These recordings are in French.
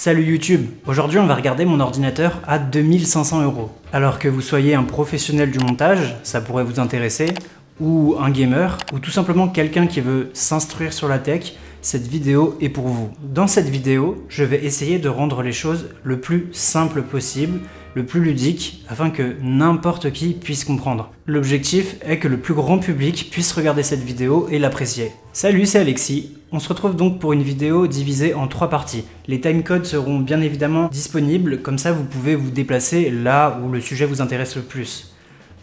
Salut YouTube, aujourd'hui on va regarder mon ordinateur à 2500 €. Alors que vous soyez un professionnel du montage, ça pourrait vous intéresser, ou un gamer, ou tout simplement quelqu'un qui veut s'instruire sur la tech, cette vidéo est pour vous. Dans cette vidéo, je vais essayer de rendre les choses le plus simple possible, le plus ludique, afin que n'importe qui puisse comprendre. L'objectif est que le plus grand public puisse regarder cette vidéo et l'apprécier. Salut, c'est Alexis. On se retrouve donc pour une vidéo divisée en 3 parties. Les timecodes seront bien évidemment disponibles, comme ça vous pouvez vous déplacer là où le sujet vous intéresse le plus.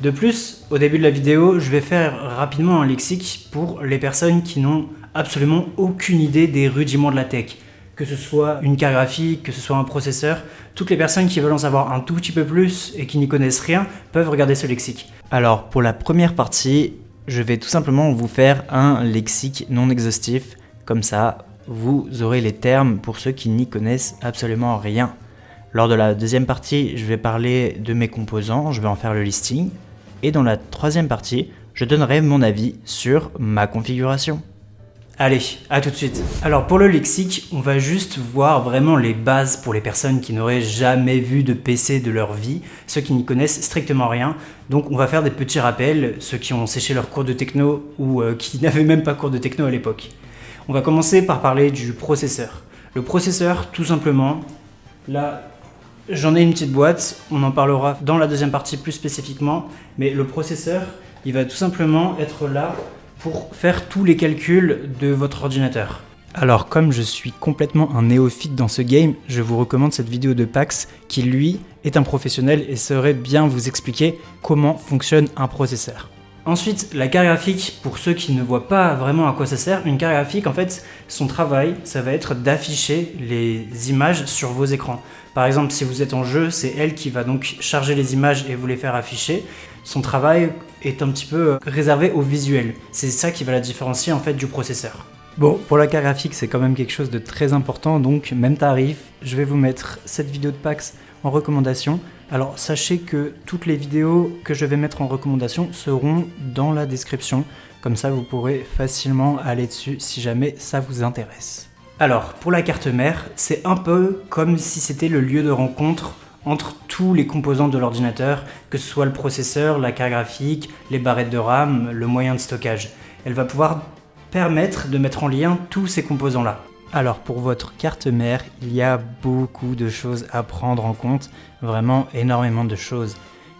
De plus, au début de la vidéo, je vais faire rapidement un lexique pour les personnes qui n'ont absolument aucune idée des rudiments de la tech. Que ce soit une carte graphique, que ce soit un processeur, toutes les personnes qui veulent en savoir un tout petit peu plus et qui n'y connaissent rien peuvent regarder ce lexique. Alors pour la première partie, je vais tout simplement vous faire un lexique non exhaustif, comme ça vous aurez les termes pour ceux qui n'y connaissent absolument rien. Lors de la deuxième partie, je vais parler de mes composants, je vais en faire le listing. Et dans la troisième partie, je donnerai mon avis sur ma configuration. Allez, à tout de suite. Alors pour le lexique, on va juste voir vraiment les bases pour les personnes qui n'auraient jamais vu de PC de leur vie, ceux qui n'y connaissent strictement rien. Donc on va faire des petits rappels, ceux qui ont séché leur cours de techno ou qui n'avaient même pas cours de techno à l'époque. On va commencer par parler du processeur. Le processeur, tout simplement, là, j'en ai une petite boîte, on en parlera dans la deuxième partie plus spécifiquement, mais le processeur, il va tout simplement être là pour faire tous les calculs de votre ordinateur. Alors comme je suis complètement un néophyte dans ce game, je vous recommande cette vidéo de Pax qui lui est un professionnel et saurait bien vous expliquer comment fonctionne un processeur. Ensuite, la carte graphique, pour ceux qui ne voient pas vraiment à quoi ça sert, une carte graphique, en fait, son travail, ça va être d'afficher les images sur vos écrans. Par exemple, si vous êtes en jeu, c'est elle qui va donc charger les images et vous les faire afficher. Son travail est un petit peu réservé au visuel. C'est ça qui va la différencier en fait du processeur. Bon, pour la carte graphique, c'est quand même quelque chose de très important, donc même tarif, je vais vous mettre cette vidéo de Pax en recommandation. Alors sachez que toutes les vidéos que je vais mettre en recommandation seront dans la description, comme ça vous pourrez facilement aller dessus si jamais ça vous intéresse. Alors pour la carte mère, c'est un peu comme si c'était le lieu de rencontre entre tous les composants de l'ordinateur, que ce soit le processeur, la carte graphique, les barrettes de RAM, le moyen de stockage. Elle va pouvoir permettre de mettre en lien tous ces composants-là. Alors pour votre carte mère, il y a beaucoup de choses à prendre en compte, vraiment énormément de choses.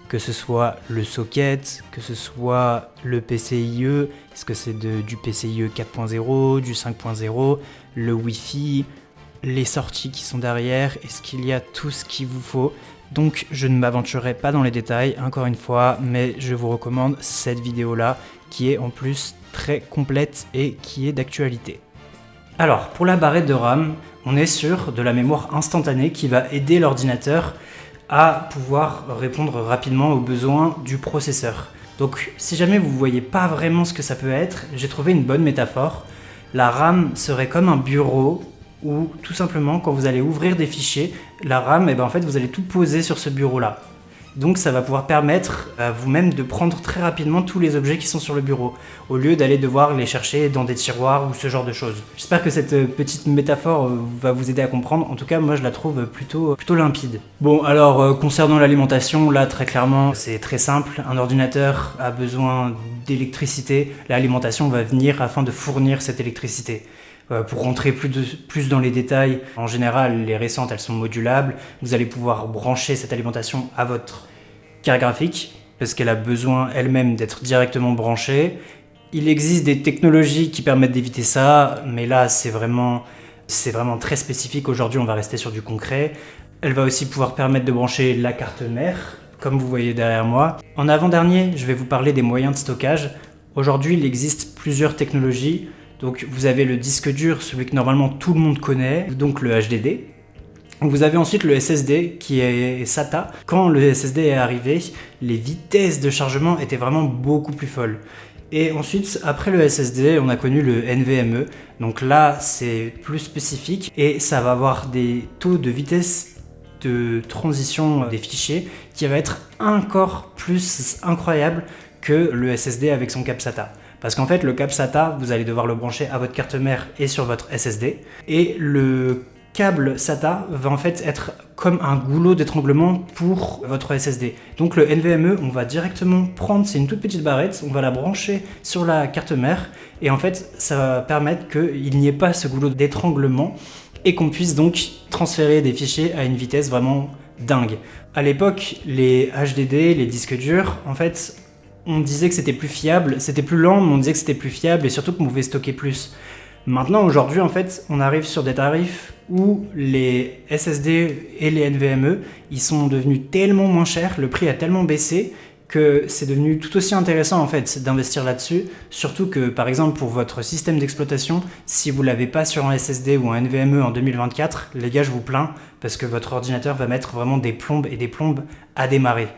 Que ce soit le socket, que ce soit le PCIe, est-ce que c'est du PCIe 4.0, du 5.0, le Wi-Fi, les sorties qui sont derrière, est-ce qu'il y a tout ce qu'il vous faut? Donc je ne m'aventurerai pas dans les détails, encore une fois, mais je vous recommande cette vidéo-là, qui est en plus très complète et qui est d'actualité. Alors, pour la barrette de RAM, on est sur de la mémoire instantanée qui va aider l'ordinateur à pouvoir répondre rapidement aux besoins du processeur. Donc, si jamais vous ne voyez pas vraiment ce que ça peut être, j'ai trouvé une bonne métaphore. La RAM serait comme un bureau où, tout simplement, quand vous allez ouvrir des fichiers, la RAM, en fait, vous allez tout poser sur ce bureau-là. Donc ça va pouvoir permettre à vous-même de prendre très rapidement tous les objets qui sont sur le bureau, au lieu d'aller devoir les chercher dans des tiroirs ou ce genre de choses. J'espère que cette petite métaphore va vous aider à comprendre, en tout cas moi je la trouve plutôt limpide. Bon alors concernant l'alimentation, là très clairement c'est très simple, un ordinateur a besoin d'électricité, l'alimentation va venir afin de fournir cette électricité. Pour rentrer plus dans les détails, en général, les récentes, elles sont modulables. Vous allez pouvoir brancher cette alimentation à votre carte graphique, parce qu'elle a besoin elle-même d'être directement branchée. Il existe des technologies qui permettent d'éviter ça, mais là, c'est vraiment très spécifique. Aujourd'hui, on va rester sur du concret. Elle va aussi pouvoir permettre de brancher la carte mère, comme vous voyez derrière moi. En avant-dernier, je vais vous parler des moyens de stockage. Aujourd'hui, il existe plusieurs technologies. Donc vous avez le disque dur, celui que normalement tout le monde connaît, donc le HDD. Vous avez ensuite le SSD qui est SATA. Quand le SSD est arrivé, les vitesses de chargement étaient vraiment beaucoup plus folles. Et ensuite, après le SSD, on a connu le NVMe. Donc là, c'est plus spécifique et ça va avoir des taux de vitesse de transition des fichiers qui va être encore plus incroyable que le SSD avec son cap SATA. Parce qu'en fait, le cap SATA, vous allez devoir le brancher à votre carte mère et sur votre SSD. Et le câble SATA va en fait être comme un goulot d'étranglement pour votre SSD. Donc le NVMe, on va directement prendre, c'est une toute petite barrette, on va la brancher sur la carte mère et en fait ça va permettre qu'il n'y ait pas ce goulot d'étranglement et qu'on puisse donc transférer des fichiers à une vitesse vraiment dingue. À l'époque, les HDD, les disques durs, en fait, on disait que c'était plus fiable, c'était plus lent, mais on disait que c'était plus fiable et surtout qu'on pouvait stocker plus. Maintenant, aujourd'hui, en fait, on arrive sur des tarifs où les SSD et les NVMe, ils sont devenus tellement moins chers, le prix a tellement baissé que c'est devenu tout aussi intéressant en fait d'investir là-dessus, surtout que par exemple pour votre système d'exploitation, si vous l'avez pas sur un SSD ou un NVMe en 2024, les gars, je vous plains parce que votre ordinateur va mettre vraiment des plombes et des plombes à démarrer.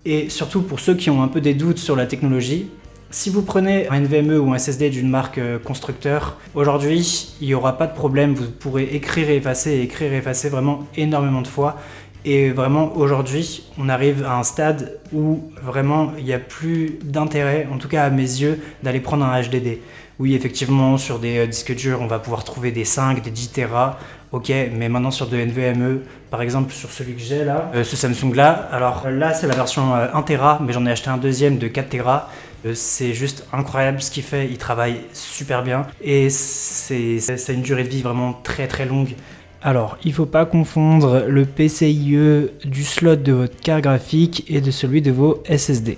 Et surtout pour ceux qui ont un peu des doutes sur la technologie, si vous prenez un NVMe ou un SSD d'une marque constructeur, aujourd'hui, il n'y aura pas de problème, vous pourrez écrire et effacer vraiment énormément de fois. Et vraiment, aujourd'hui, on arrive à un stade où vraiment, il n'y a plus d'intérêt, en tout cas à mes yeux, d'aller prendre un HDD. Oui, effectivement, sur des disques durs, on va pouvoir trouver des 5, des 10 Tera, ok, mais maintenant sur de NVMe, par exemple sur celui que j'ai là, ce Samsung-là, alors là, c'est la version 1 Tera, mais j'en ai acheté un deuxième de 4 Tera. C'est juste incroyable ce qu'il fait, il travaille super bien et c'est une durée de vie vraiment très très longue. Alors, il ne faut pas confondre le PCIe du slot de votre carte graphique et de celui de vos SSD.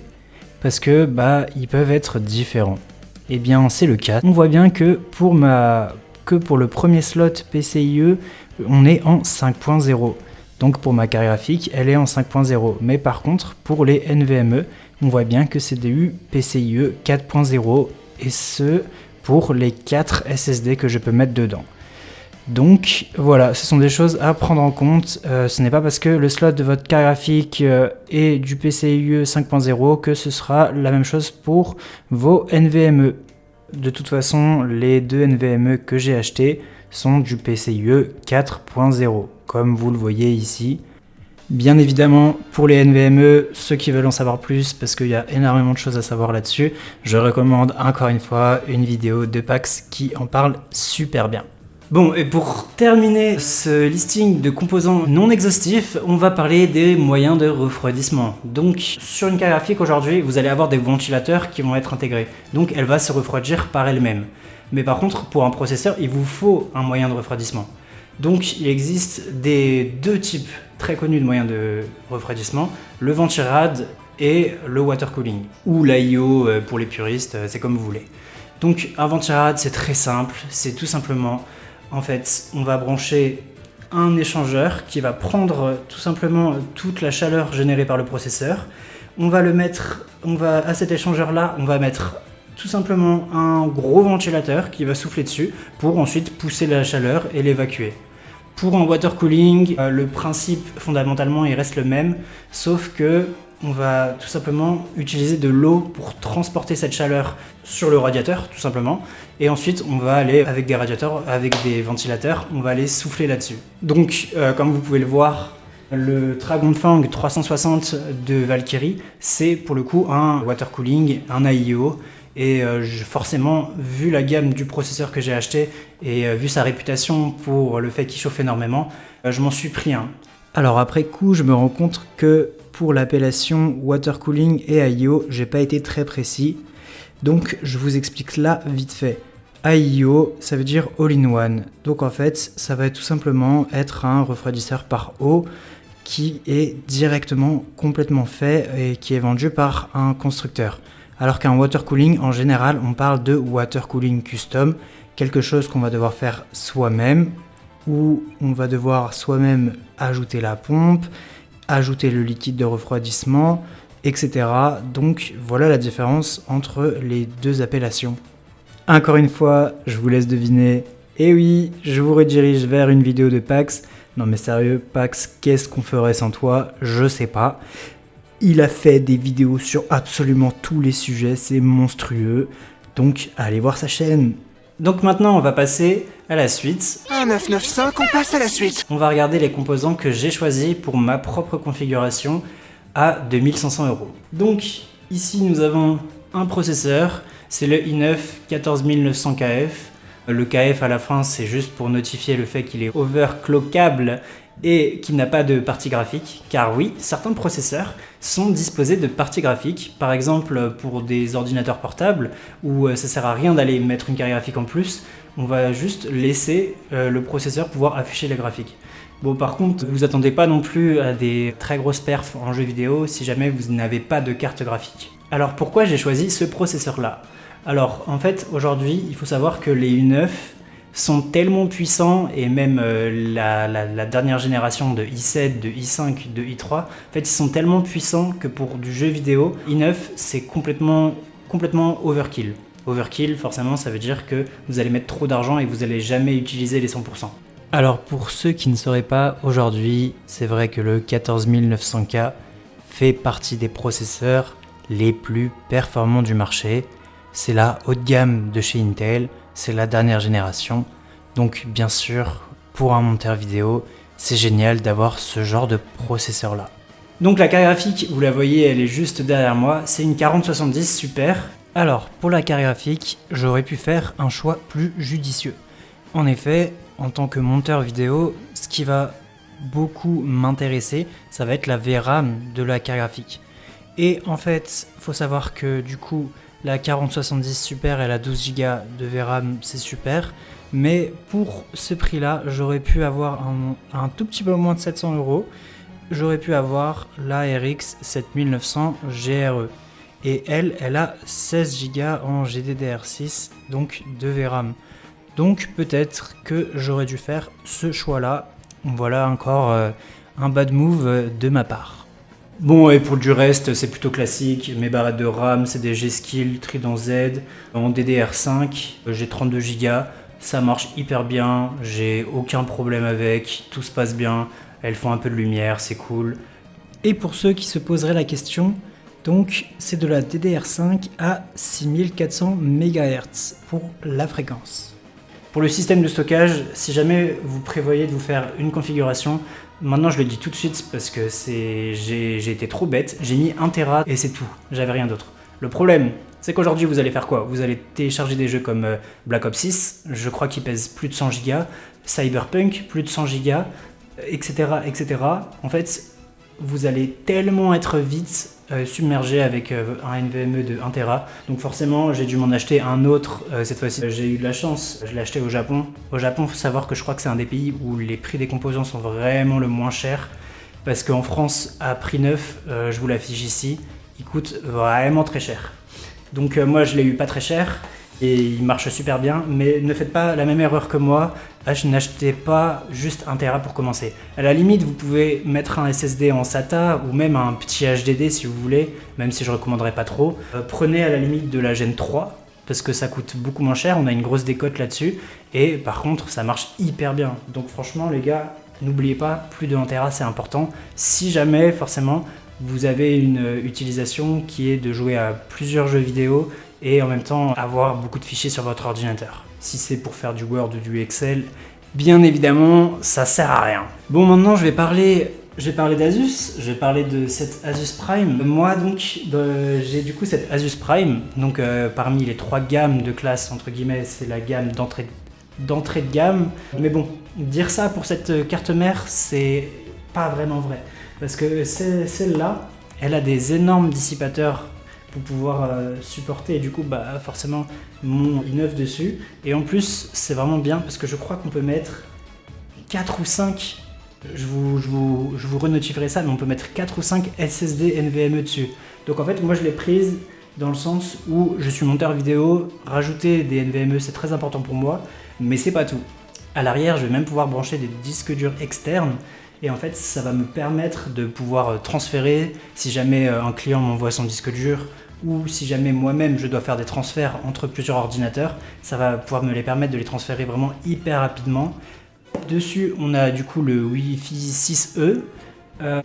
Parce que, ils peuvent être différents. Eh bien, c'est le cas. On voit bien que pour le premier slot PCIe, on est en 5.0. Donc pour ma carte graphique, elle est en 5.0. Mais par contre, pour les NVMe, on voit bien que c'est du PCIe 4.0 et ce, pour les 4 SSD que je peux mettre dedans. Donc voilà, ce sont des choses à prendre en compte. Ce n'est pas parce que le slot de votre carte graphique est du PCIe 5.0 que ce sera la même chose pour vos NVMe. De toute façon, les deux NVMe que j'ai achetés sont du PCIe 4.0, comme vous le voyez ici. Bien évidemment, pour les NVMe, ceux qui veulent en savoir plus, parce qu'il y a énormément de choses à savoir là-dessus, je recommande encore une fois une vidéo de Pax qui en parle super bien. Bon, et pour terminer ce listing de composants non exhaustifs, on va parler des moyens de refroidissement. Donc, sur une carte graphique aujourd'hui, vous allez avoir des ventilateurs qui vont être intégrés. Donc, elle va se refroidir par elle-même. Mais par contre, pour un processeur, il vous faut un moyen de refroidissement. Donc, il existe deux types très connus de moyens de refroidissement, le ventirad et le water cooling, ou l'AIO pour les puristes, c'est comme vous voulez. Donc, un ventirad, c'est très simple, c'est tout simplement... En fait, on va brancher un échangeur qui va prendre tout simplement toute la chaleur générée par le processeur. À cet échangeur-là, on va mettre tout simplement un gros ventilateur qui va souffler dessus pour ensuite pousser la chaleur et l'évacuer. Pour un water cooling, le principe fondamentalement il reste le même, sauf que on va tout simplement utiliser de l'eau pour transporter cette chaleur sur le radiateur, tout simplement. Et ensuite, on va aller avec des radiateurs, avec des ventilateurs, on va aller souffler là-dessus. Donc, comme vous pouvez le voir, le Dragonfang 360 de Valkyrie, c'est pour le coup un water cooling, un AIO. Et forcément, vu la gamme du processeur que j'ai acheté et vu sa réputation pour le fait qu'il chauffe énormément, je m'en suis pris un. Alors après coup, je me rends compte que pour l'appellation water cooling et AIO, j'ai pas été très précis. Donc je vous explique là vite fait. AIO, ça veut dire all-in-one. Donc en fait, ça va tout simplement être un refroidisseur par eau qui est directement complètement fait et qui est vendu par un constructeur. Alors qu'un water cooling, en général, on parle de water cooling custom, quelque chose qu'on va devoir faire soi-même, où on va devoir soi-même ajouter la pompe, ajouter le liquide de refroidissement, etc. Donc voilà la différence entre les deux appellations. Encore une fois, je vous laisse deviner. Et oui, je vous redirige vers une vidéo de Pax. Non mais sérieux, Pax, qu'est-ce qu'on ferait sans toi? Je sais pas. Il a fait des vidéos sur absolument tous les sujets, c'est monstrueux. Donc allez voir sa chaîne. Donc maintenant, on va passer à la suite. 1995, on passe à la suite. On va regarder les composants que j'ai choisis pour ma propre configuration à 2500 €. Donc ici, nous avons un processeur, c'est le i9 14900KF. Le KF à la fin, c'est juste pour notifier le fait qu'il est overclockable et qu'il n'a pas de partie graphique, car oui, certains processeurs sont disposés de parties graphiques, par exemple pour des ordinateurs portables, où ça sert à rien d'aller mettre une carte graphique en plus, on va juste laisser le processeur pouvoir afficher les graphiques. Bon, par contre, vous attendez pas non plus à des très grosses perfs en jeu vidéo si jamais vous n'avez pas de carte graphique. Alors pourquoi j'ai choisi ce processeur-là ? Alors en fait, aujourd'hui, il faut savoir que les i9 sont tellement puissants, et même la dernière génération de i7, de i5, de i3, en fait ils sont tellement puissants que pour du jeu vidéo, i9 c'est complètement overkill. Overkill, forcément, ça veut dire que vous allez mettre trop d'argent et vous allez jamais utiliser les 100%. Alors pour ceux qui ne sauraient pas, aujourd'hui, c'est vrai que le 14900K fait partie des processeurs les plus performants du marché. C'est la haute gamme de chez Intel, c'est la dernière génération. Donc bien sûr, pour un monteur vidéo, c'est génial d'avoir ce genre de processeur là. Donc la carte graphique, vous la voyez, elle est juste derrière moi, c'est une 4070 Super. Alors pour la carte graphique, j'aurais pu faire un choix plus judicieux. En effet, en tant que monteur vidéo, ce qui va beaucoup m'intéresser, ça va être la VRAM de la carte graphique. Et en fait, faut savoir que du coup, la 4070 Super, elle a 12 Go de VRAM, c'est super. Mais pour ce prix-là, j'aurais pu avoir un tout petit peu moins de 700 €. J'aurais pu avoir la RX 7900 GRE. Et elle a 16 Go en GDDR6, donc de VRAM. Donc peut-être que j'aurais dû faire ce choix-là. Voilà encore un bad move de ma part. Bon, et pour du reste, c'est plutôt classique. Mes barrettes de RAM, c'est des G-Skill Trident Z en DDR5. J'ai 32 Go, ça marche hyper bien, j'ai aucun problème avec, tout se passe bien. Elles font un peu de lumière, c'est cool. Et pour ceux qui se poseraient la question, donc c'est de la DDR5 à 6400 MHz pour la fréquence. Pour le système de stockage, si jamais vous prévoyez de vous faire une configuration, maintenant je le dis tout de suite parce que j'ai été trop bête, j'ai mis 1 Tera et c'est tout, j'avais rien d'autre. Le problème, c'est qu'aujourd'hui vous allez faire quoi ? Vous allez télécharger des jeux comme Black Ops 6, je crois qu'il pèse plus de 100 Go, Cyberpunk, plus de 100 Go, etc., etc. En fait, vous allez tellement être vite submergé avec un NVMe de 1 Tera. Donc forcément, j'ai dû m'en acheter un autre. Cette fois-ci, j'ai eu de la chance. Je l'ai acheté au Japon. Au Japon, il faut savoir que je crois que c'est un des pays où les prix des composants sont vraiment le moins chers. Parce qu'en France, à prix neuf, je vous l'affiche ici, il coûte vraiment très cher. Donc moi, je l'ai eu pas très cher. Et il marche super bien, mais ne faites pas la même erreur que moi, n'achetez pas juste 1 Tera pour commencer. À la limite, vous pouvez mettre un SSD en SATA ou même un petit HDD si vous voulez, même si je ne recommanderais pas trop. Prenez à la limite de la Gen 3, parce que ça coûte beaucoup moins cher, on a une grosse décote là-dessus, et par contre ça marche hyper bien. Donc franchement les gars, n'oubliez pas, plus de 1 Tera c'est important. Si jamais forcément vous avez une utilisation qui est de jouer à plusieurs jeux vidéo, et en même temps avoir beaucoup de fichiers sur votre ordinateur. Si c'est pour faire du Word ou du Excel, bien évidemment, ça sert à rien. Bon, maintenant je vais parler d'Asus, je vais parler de cette Asus Prime. Moi donc, j'ai du coup cette Asus Prime, donc parmi les 3 gammes de classe, entre guillemets, c'est la gamme d'entrée de gamme. Mais bon, dire ça pour cette carte mère, c'est pas vraiment vrai. Parce que celle-là, elle a des énormes dissipateurs pour pouvoir supporter, et du coup forcément mon i9 dessus, et en plus c'est vraiment bien parce que je crois qu'on peut mettre 4 ou 5, je vous renotifierai ça, mais on peut mettre 4 ou 5 SSD NVMe dessus. Donc en fait moi je l'ai prise dans le sens où je suis monteur vidéo, rajouter des NVMe c'est très important pour moi, mais c'est pas tout. À l'arrière je vais même pouvoir brancher des disques durs externes. Et en fait, ça va me permettre de pouvoir transférer, si jamais un client m'envoie son disque dur, ou si jamais moi-même je dois faire des transferts entre plusieurs ordinateurs, ça va pouvoir me les permettre de les transférer vraiment hyper rapidement. Dessus, on a du coup le Wi-Fi 6E.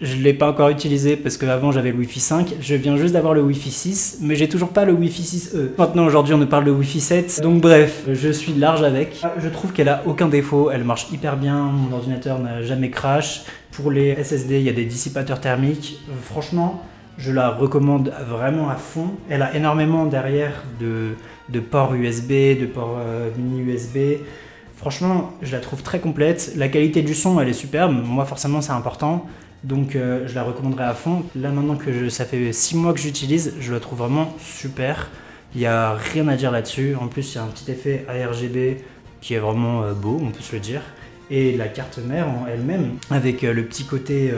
Je ne l'ai pas encore utilisé parce qu'avant j'avais le Wi-Fi 5, je viens juste d'avoir le Wi-Fi 6, mais j'ai toujours pas le Wi-Fi 6E. Maintenant aujourd'hui on nous parle de Wi-Fi 7, donc bref, je suis large avec. Je trouve qu'elle a aucun défaut, elle marche hyper bien, mon ordinateur n'a jamais crash. Pour les SSD, il y a des dissipateurs thermiques, franchement, Je la recommande vraiment à fond. Elle a énormément derrière de ports USB, de ports mini USB. Franchement, je la trouve très complète. La qualité du son, elle est superbe. Moi, forcément, c'est important. Donc, je la recommanderais à fond. Là, maintenant que ça fait 6 mois que j'utilise, je la trouve vraiment super. Il n'y a rien à dire là-dessus. En plus, il y a un petit effet ARGB qui est vraiment beau, on peut se le dire. Et la carte mère en elle-même, avec le petit côté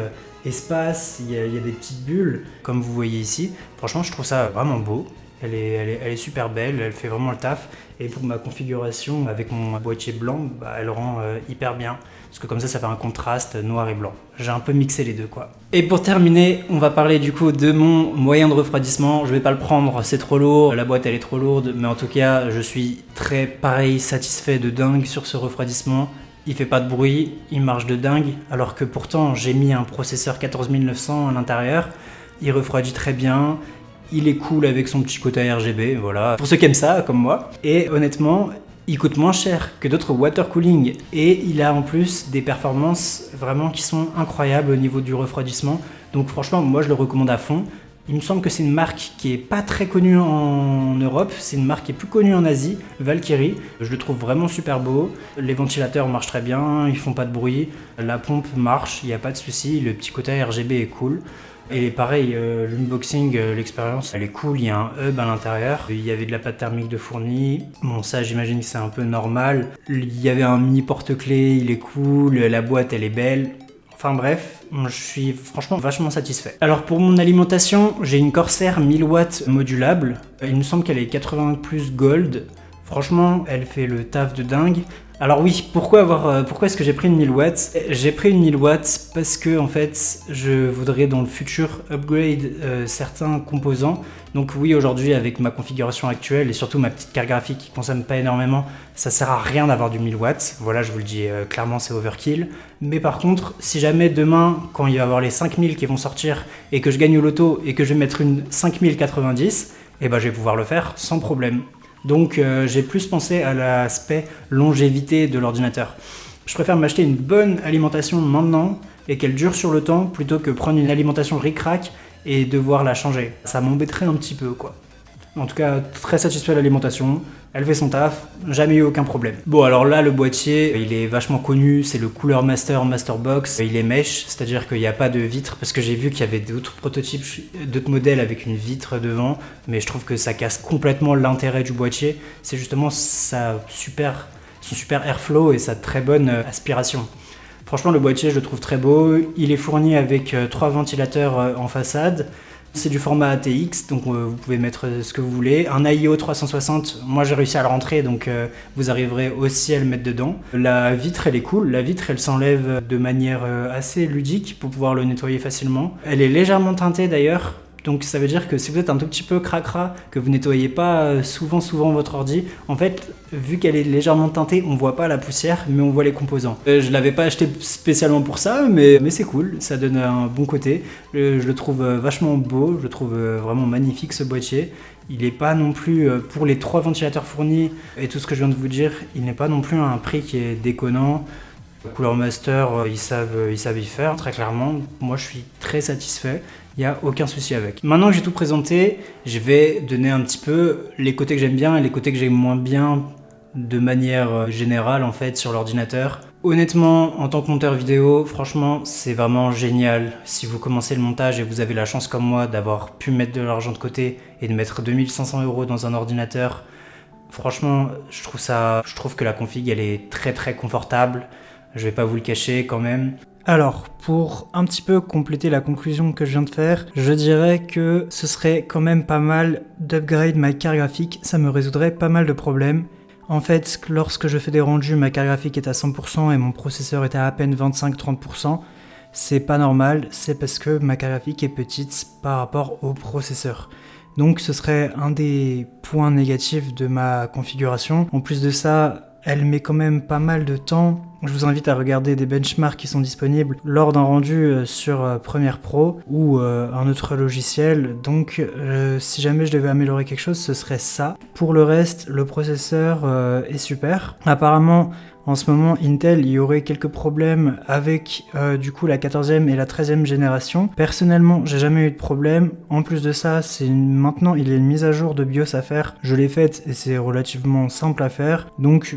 espace, il y a des petites bulles, comme vous voyez ici. Franchement, je trouve ça vraiment beau. Elle est super belle, elle fait vraiment le taf. Et pour ma configuration, avec mon boîtier blanc, elle rend hyper bien. Parce que comme ça fait un contraste noir et blanc. J'ai un peu mixé les deux, quoi. Et pour terminer, on va parler du coup de mon moyen de refroidissement. Je vais pas le prendre, c'est trop lourd, la boîte elle est trop lourde. Mais en tout cas, je suis très pareil, satisfait de dingue sur ce refroidissement. Il fait pas de bruit, il marche de dingue, alors que pourtant j'ai mis un processeur 14900 à l'intérieur. Il refroidit très bien, il est cool avec son petit côté RGB, voilà. Pour ceux qui aiment ça, comme moi. Et honnêtement, il coûte moins cher que d'autres water cooling. Et il a en plus des performances vraiment qui sont incroyables au niveau du refroidissement. Donc franchement, moi je le recommande à fond. Il me semble que c'est une marque qui est pas très connue en Europe, c'est une marque qui est plus connue en Asie, Valkyrie. Je le trouve vraiment super beau. Les ventilateurs marchent très bien, ils font pas de bruit. La pompe marche, il n'y a pas de souci. Le petit côté RGB est cool. Et pareil, l'unboxing, l'expérience, elle est cool. Il y a un hub à l'intérieur. Il y avait de la pâte thermique de fourni. Bon, ça, j'imagine que c'est un peu normal. Il y avait un mini porte-clés, il est cool. La boîte, elle est belle. Enfin bref, je suis franchement vachement satisfait. Alors pour mon alimentation, j'ai une Corsair 1000 watts modulable. Il me semble qu'elle est 80 plus gold. Franchement, elle fait le taf de dingue. Alors oui, pourquoi est-ce que j'ai pris une 1000 watts? J'ai pris une 1000 watts parce que en fait, je voudrais dans le futur upgrade certains composants. Donc oui, aujourd'hui avec ma configuration actuelle et surtout ma petite carte graphique qui consomme pas énormément, ça sert à rien d'avoir du 1000 watts. Voilà, je vous le dis clairement, c'est overkill. Mais par contre, si jamais demain, quand il va y avoir les 5000 qui vont sortir et que je gagne au loto et que je vais mettre une 5090, eh ben je vais pouvoir le faire sans problème. Donc j'ai plus pensé à l'aspect longévité de l'ordinateur. Je préfère m'acheter une bonne alimentation maintenant et qu'elle dure sur le temps plutôt que prendre une alimentation ric-rac et devoir la changer. Ça m'embêterait un petit peu, quoi. En tout cas, très satisfait de l'alimentation, elle fait son taf, jamais eu aucun problème. Bon, alors là, le boîtier, il est vachement connu, c'est le Cooler Master Box. Il est mesh, c'est-à-dire qu'il n'y a pas de vitre, parce que j'ai vu qu'il y avait d'autres prototypes, d'autres modèles avec une vitre devant, mais je trouve que ça casse complètement l'intérêt du boîtier. C'est justement son super airflow et sa très bonne aspiration. Franchement, le boîtier, je le trouve très beau. Il est fourni avec 3 ventilateurs en façade. C'est du format ATX, donc vous pouvez mettre ce que vous voulez. Un AIO 360, moi j'ai réussi à le rentrer, donc vous arriverez aussi à le mettre dedans. La vitre, elle est cool. La vitre, elle s'enlève de manière assez ludique pour pouvoir le nettoyer facilement. Elle est légèrement teintée d'ailleurs. Donc ça veut dire que si vous êtes un tout petit peu cracra, que vous nettoyez pas souvent votre ordi, en fait, vu qu'elle est légèrement teintée, on voit pas la poussière, mais on voit les composants. Je l'avais pas acheté spécialement pour ça, mais c'est cool, ça donne un bon côté. Je le trouve vachement beau, je le trouve vraiment magnifique ce boîtier. Il n'est pas non plus, pour les 3 ventilateurs fournis et tout ce que je viens de vous dire, il n'est pas non plus à un prix qui est déconnant. Cooler Master, ils savent y faire, très clairement. Moi, je suis très satisfait. Il n'y a aucun souci avec. Maintenant que j'ai tout présenté, je vais donner un petit peu les côtés que j'aime bien et les côtés que j'aime moins bien de manière générale en fait sur l'ordinateur. Honnêtement, en tant que monteur vidéo, franchement, c'est vraiment génial. Si vous commencez le montage et vous avez la chance comme moi d'avoir pu mettre de l'argent de côté et de mettre 2500 € dans un ordinateur, franchement, je trouve que la config, elle est très très confortable. Je vais pas vous le cacher quand même. Alors, pour un petit peu compléter la conclusion que je viens de faire, je dirais que ce serait quand même pas mal d'upgrade ma carte graphique, ça me résoudrait pas mal de problèmes. En fait, lorsque je fais des rendus, ma carte graphique est à 100% et mon processeur est à peine 25-30%. C'est pas normal, c'est parce que ma carte graphique est petite par rapport au processeur. Donc ce serait un des points négatifs de ma configuration. En plus de ça, elle met quand même pas mal de temps Je vous invite à regarder des benchmarks qui sont disponibles lors d'un rendu sur Premiere Pro ou un autre logiciel. Donc si jamais je devais améliorer quelque chose, ce serait ça. Pour le reste, le processeur est super. Apparemment, en ce moment, Intel, il y aurait quelques problèmes avec du coup la 14e et la 13e génération. Personnellement, j'ai jamais eu de problème. En plus de ça, maintenant il y a une mise à jour de BIOS à faire. Je l'ai faite et c'est relativement simple à faire. Donc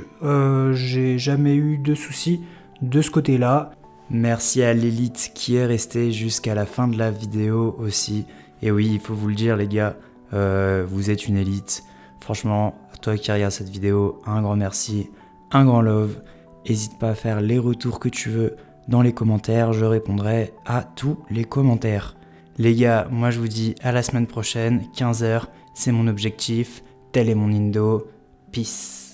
j'ai jamais eu de soucis de ce côté-là. Merci à l'élite qui est restée jusqu'à la fin de la vidéo aussi. Et oui, il faut vous le dire les gars, vous êtes une élite. Franchement, à toi qui regardes cette vidéo, un grand merci. Un grand love, n'hésite pas à faire les retours que tu veux dans les commentaires, je répondrai à tous les commentaires. Les gars, moi je vous dis à la semaine prochaine, 15h, c'est mon objectif, tel est mon Indo, peace.